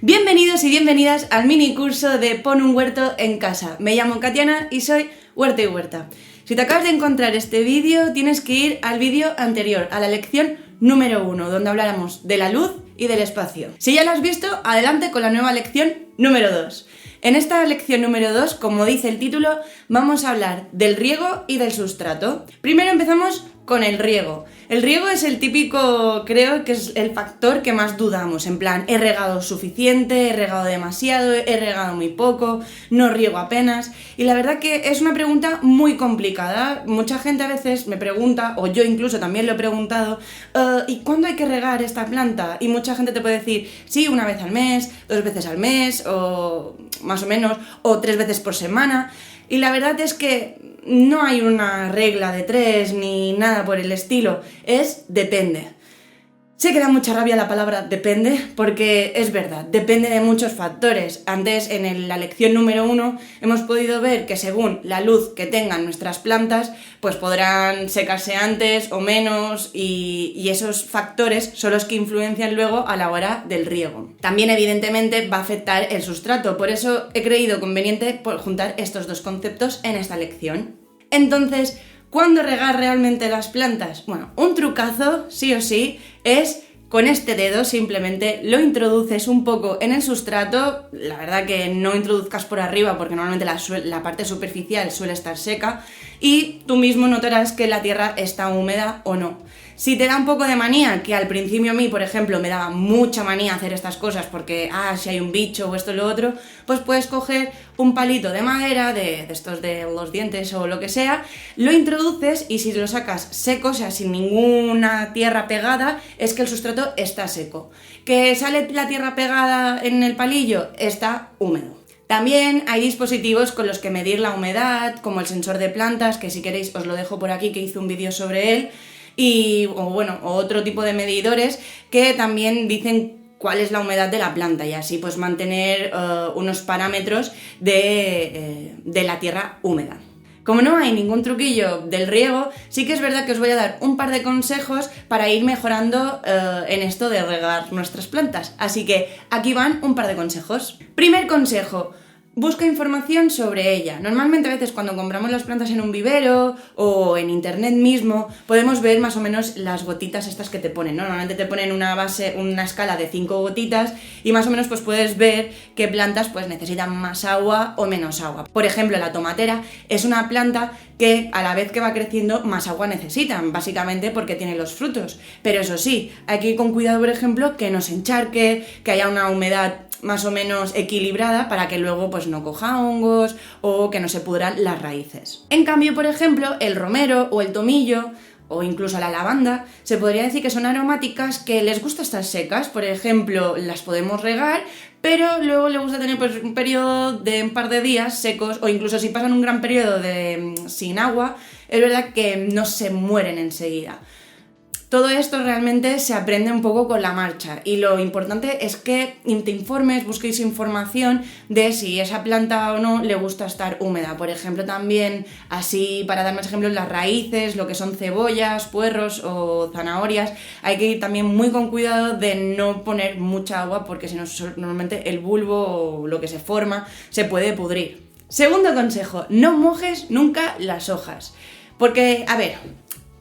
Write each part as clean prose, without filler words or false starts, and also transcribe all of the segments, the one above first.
Bienvenidos y bienvenidas al mini curso de Pon un huerto en casa. Me llamo Katiana y soy Huerta y Huerta. Si te acabas de encontrar este vídeo, tienes que ir al vídeo anterior, a la lección número 1, donde habláramos de la luz y del espacio. Si ya lo has visto, adelante con la nueva lección número 2. En esta lección número 2, como dice el título, vamos a hablar del riego y del sustrato. Primero empezamos con el riego. El riego es el típico, creo que es el factor que más dudamos, en plan, he regado suficiente, he regado demasiado, he regado muy poco, no riego apenas, y la verdad que es una pregunta muy complicada. Mucha gente a veces me pregunta, o yo incluso también lo he preguntado, ¿y cuándo hay que regar esta planta? Y mucha gente te puede decir, sí, una vez al mes, 2 veces al mes, o más o menos, o 3 veces por semana. Y la verdad es que no hay una regla de 3 ni nada por el estilo, depende. Sé que da mucha rabia la palabra depende porque es verdad, depende de muchos factores. Antes en la lección número 1 hemos podido ver que según la luz que tengan nuestras plantas pues podrán secarse antes o menos y esos factores son los que influencian luego a la hora del riego. También evidentemente va a afectar el sustrato, por eso he creído conveniente juntar estos dos conceptos en esta lección. Entonces, ¿cuándo regar realmente las plantas? Bueno, un trucazo, sí o sí, es con este dedo simplemente lo introduces un poco en el sustrato. La verdad que no introduzcas por arriba porque normalmente la parte superficial suele estar seca y tú mismo notarás que la tierra está húmeda o no. Si te da un poco de manía, que al principio a mí, por ejemplo, me daba mucha manía hacer estas cosas porque, si hay un bicho o esto o lo otro, pues puedes coger un palito de madera, de estos de los dientes o lo que sea, lo introduces y si lo sacas seco, o sea, sin ninguna tierra pegada, es que el sustrato está seco. ¿Que sale la tierra pegada en el palillo? Está húmedo. También hay dispositivos con los que medir la humedad, como el sensor de plantas, que si queréis os lo dejo por aquí, que hice un vídeo sobre él, o otro tipo de medidores que también dicen cuál es la humedad de la planta y así pues mantener unos parámetros de la tierra húmeda. Como no hay ningún truquillo del riego, sí que es verdad que os voy a dar un par de consejos para ir mejorando en esto de regar nuestras plantas. Así que aquí van un par de consejos. Primer consejo. Busca información sobre ella. Normalmente a veces cuando compramos las plantas en un vivero o en internet mismo podemos ver más o menos las gotitas estas que te ponen, ¿no? Normalmente te ponen una escala de 5 gotitas y más o menos pues puedes ver qué plantas pues necesitan más agua o menos agua. Por ejemplo, la tomatera es una planta que a la vez que va creciendo más agua necesitan, básicamente porque tiene los frutos. Pero eso sí, hay que ir con cuidado, por ejemplo, que no se encharque, que haya una humedad más o menos equilibrada para que luego pues no coja hongos o que no se pudran las raíces. En cambio, por ejemplo, el romero o el tomillo o incluso la lavanda, se podría decir que son aromáticas que les gusta estar secas. Por ejemplo, las podemos regar, pero luego les gusta tener pues un periodo de un par de días secos, o incluso si pasan un gran periodo sin agua, es verdad que no se mueren enseguida. Todo esto realmente se aprende un poco con la marcha y lo importante es que te informes, busquéis información de si esa planta o no le gusta estar húmeda. Por ejemplo, también, así para dar más ejemplos, las raíces, lo que son cebollas, puerros o zanahorias, hay que ir también muy con cuidado de no poner mucha agua porque si no, normalmente el bulbo o lo que se forma se puede pudrir. Segundo consejo, no mojes nunca las hojas. Porque,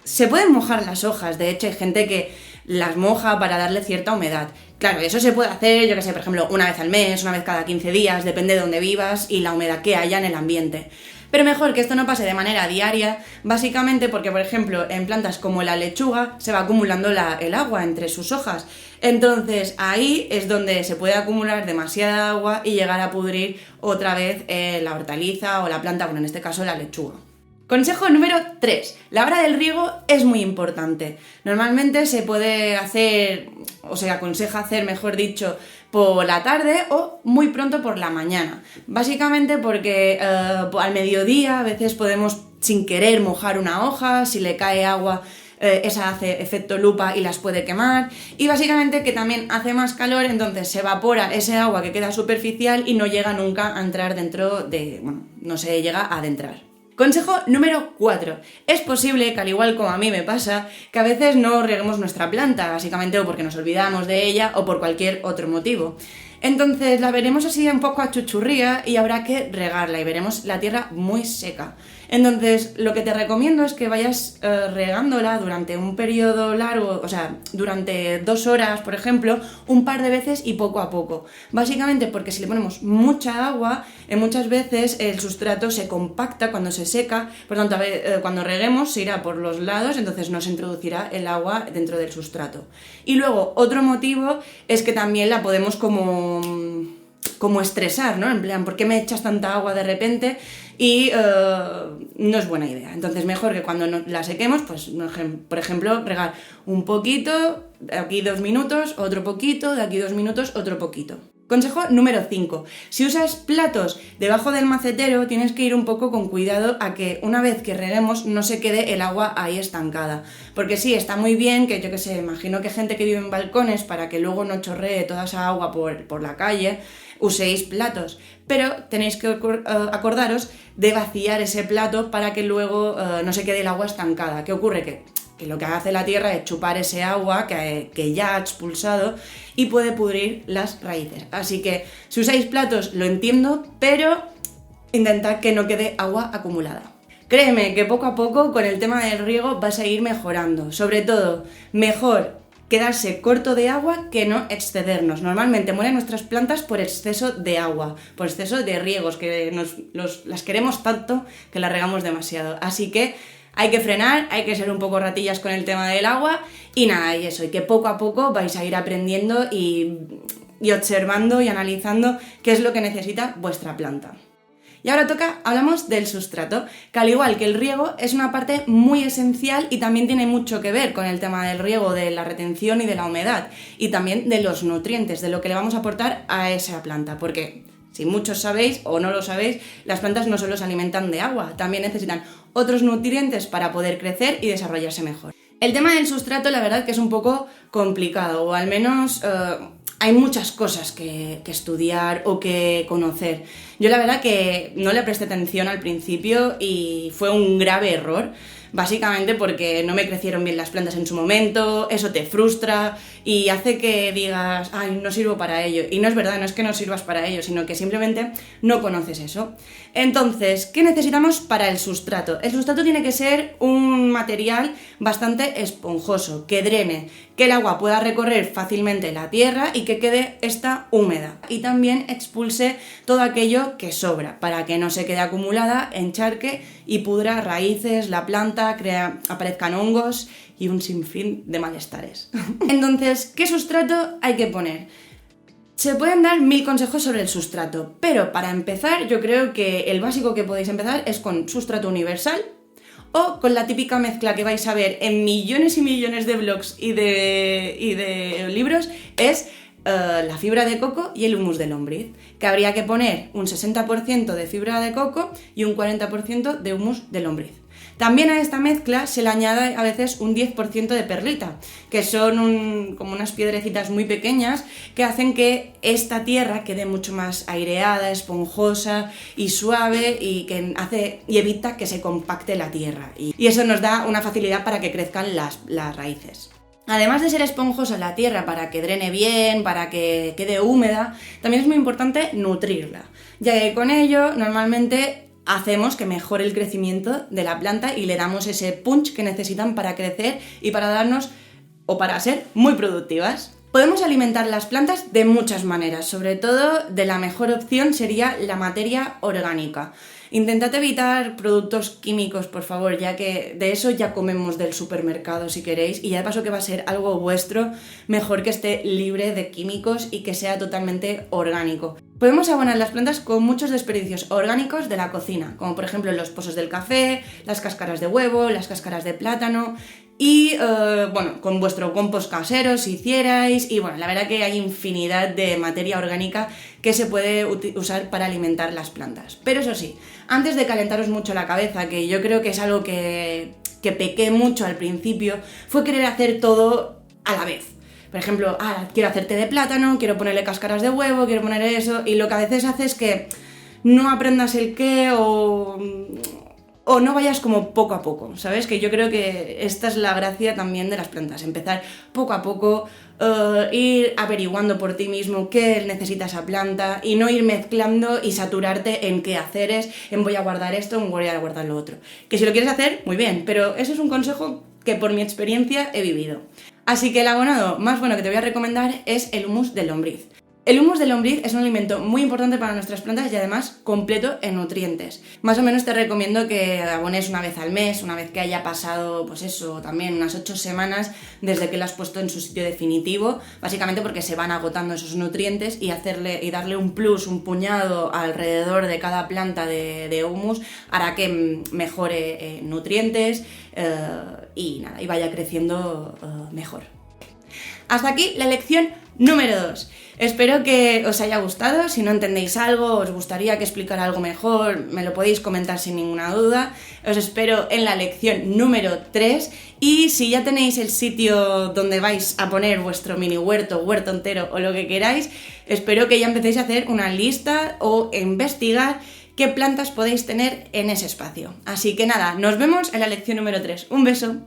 se pueden mojar las hojas, de hecho hay gente que las moja para darle cierta humedad. Claro, eso se puede hacer, yo que sé, por ejemplo, una vez al mes, una vez cada 15 días, depende de dónde vivas y la humedad que haya en el ambiente. Pero mejor que esto no pase de manera diaria, básicamente porque, por ejemplo, en plantas como la lechuga se va acumulando el agua entre sus hojas. Entonces ahí es donde se puede acumular demasiada agua y llegar a pudrir otra vez la hortaliza o la planta, bueno, en este caso la lechuga. Consejo número 3. La hora del riego es muy importante. Normalmente se puede hacer, o se aconseja hacer, mejor dicho, por la tarde o muy pronto por la mañana. Básicamente porque al mediodía a veces podemos sin querer mojar una hoja, si le cae agua esa hace efecto lupa y las puede quemar, y básicamente que también hace más calor, entonces se evapora ese agua que queda superficial y no llega nunca a entrar no se llega a adentrar. Consejo número 4. Es posible que, al igual como a mí me pasa, que a veces no reguemos nuestra planta, básicamente o porque nos olvidamos de ella o por cualquier otro motivo. Entonces la veremos así un poco a chuchurría y habrá que regarla y veremos la tierra muy seca. Entonces lo que te recomiendo es que vayas regándola durante un periodo largo, o sea, durante 2 horas, por ejemplo, un par de veces y poco a poco. Básicamente porque si le ponemos mucha agua, muchas veces el sustrato se compacta cuando se seca, por tanto, cuando reguemos se irá por los lados, entonces no se introducirá el agua dentro del sustrato. Y luego, otro motivo es que también la podemos como estresar, ¿no? En plan, ¿por qué me echas tanta agua de repente? Y no es buena idea. Entonces mejor que cuando la sequemos, pues por ejemplo, regar un poquito, de aquí 2 minutos, otro poquito, de aquí 2 minutos, otro poquito. Consejo número 5. Si usas platos debajo del macetero, tienes que ir un poco con cuidado a que una vez que reguemos no se quede el agua ahí estancada. Porque sí, está muy bien que, yo que sé, imagino que gente que vive en balcones para que luego no chorree toda esa agua por la calle, uséis platos. Pero tenéis que acordaros de vaciar ese plato para que luego no se quede el agua estancada. ¿Qué ocurre? Que lo que hace la tierra es chupar ese agua que ya ha expulsado y puede pudrir las raíces. Así que si usáis platos lo entiendo, pero intentad que no quede agua acumulada. Créeme que poco a poco con el tema del riego vas a ir mejorando. Sobre todo, mejor quedarse corto de agua que no excedernos. Normalmente mueren nuestras plantas por exceso de agua, por exceso de riegos, que las queremos tanto que las regamos demasiado. Así que hay que frenar, hay que ser un poco ratillas con el tema del agua y nada, y eso, y que poco a poco vais a ir aprendiendo y observando y analizando qué es lo que necesita vuestra planta. Y ahora hablamos del sustrato, que al igual que el riego es una parte muy esencial y también tiene mucho que ver con el tema del riego, de la retención y de la humedad, y también de los nutrientes, de lo que le vamos a aportar a esa planta, porque si muchos sabéis o no lo sabéis, las plantas no solo se alimentan de agua, también necesitan otros nutrientes para poder crecer y desarrollarse mejor. El tema del sustrato la verdad que es un poco complicado, o al menos hay muchas cosas que estudiar o que conocer. Yo la verdad que no le presté atención al principio y fue un grave error, básicamente porque no me crecieron bien las plantas en su momento, eso te frustra y hace que digas, ay, no sirvo para ello. Y no es verdad, no es que no sirvas para ello, sino que simplemente no conoces eso. Entonces, ¿qué necesitamos para el sustrato? El sustrato tiene que ser un material bastante esponjoso, que drene, que el agua pueda recorrer fácilmente la tierra y que quede esta húmeda. Y también expulse todo aquello que sobra, para que no se quede acumulada, encharque y pudra raíces, la planta, aparezcan hongos y un sinfín de malestares. Entonces, ¿qué sustrato hay que poner? Se pueden dar 1000 consejos sobre el sustrato, pero para empezar yo creo que el básico que podéis empezar es con sustrato universal o con la típica mezcla que vais a ver en millones y millones de blogs y de libros, es la fibra de coco y el humus de lombriz, que habría que poner un 60% de fibra de coco y un 40% de humus de lombriz. También a esta mezcla se le añade a veces un 10% de perlita, que son como unas piedrecitas muy pequeñas que hacen que esta tierra quede mucho más aireada, esponjosa y suave y evita que se compacte la tierra. Y eso nos da una facilidad para que crezcan las raíces. Además de ser esponjosa la tierra para que drene bien, para que quede húmeda, también es muy importante nutrirla, ya que con ello normalmente hacemos que mejore el crecimiento de la planta y le damos ese punch que necesitan para crecer y para darnos o para ser muy productivas. Podemos alimentar las plantas de muchas maneras, sobre todo de la mejor opción sería la materia orgánica. Intentad evitar productos químicos, por favor, ya que de eso ya comemos del supermercado si queréis, y ya de paso que va a ser algo vuestro, mejor que esté libre de químicos y que sea totalmente orgánico. Podemos abonar las plantas con muchos desperdicios orgánicos de la cocina, como por ejemplo los pozos del café, las cáscaras de huevo, las cáscaras de plátano y con vuestro compost casero si hicierais, y la verdad que hay infinidad de materia orgánica que se puede usar para alimentar las plantas. Pero eso sí, antes de calentaros mucho la cabeza, que yo creo que es algo que pequé mucho al principio, fue querer hacer todo a la vez. Por ejemplo, quiero hacer té de plátano, quiero ponerle cáscaras de huevo, quiero poner eso, y lo que a veces hace es que no aprendas el qué o o no vayas como poco a poco, ¿sabes? Que yo creo que esta es la gracia también de las plantas, empezar poco a poco, ir averiguando por ti mismo qué necesita esa planta y no ir mezclando y saturarte en quehaceres, en voy a guardar esto, en voy a guardar lo otro. Que si lo quieres hacer, muy bien, pero eso es un consejo que por mi experiencia he vivido. Así que el abonado más bueno que te voy a recomendar es el humus de lombriz. El humus de lombriz es un alimento muy importante para nuestras plantas y además completo en nutrientes. Más o menos te recomiendo que abones una vez al mes, una vez que haya pasado, pues eso, también unas 8 semanas desde que lo has puesto en su sitio definitivo, básicamente porque se van agotando esos nutrientes y darle un plus, un puñado alrededor de cada planta de humus hará que mejore nutrientes y vaya creciendo mejor. Hasta aquí la lección número 2. Espero que os haya gustado. Si no entendéis algo, os gustaría que explicara algo mejor, me lo podéis comentar sin ninguna duda. Os espero en la lección número 3 y si ya tenéis el sitio donde vais a poner vuestro mini huerto, huerto entero o lo que queráis, espero que ya empecéis a hacer una lista o investigar qué plantas podéis tener en ese espacio. Así que nada, nos vemos en la lección número 3. Un beso.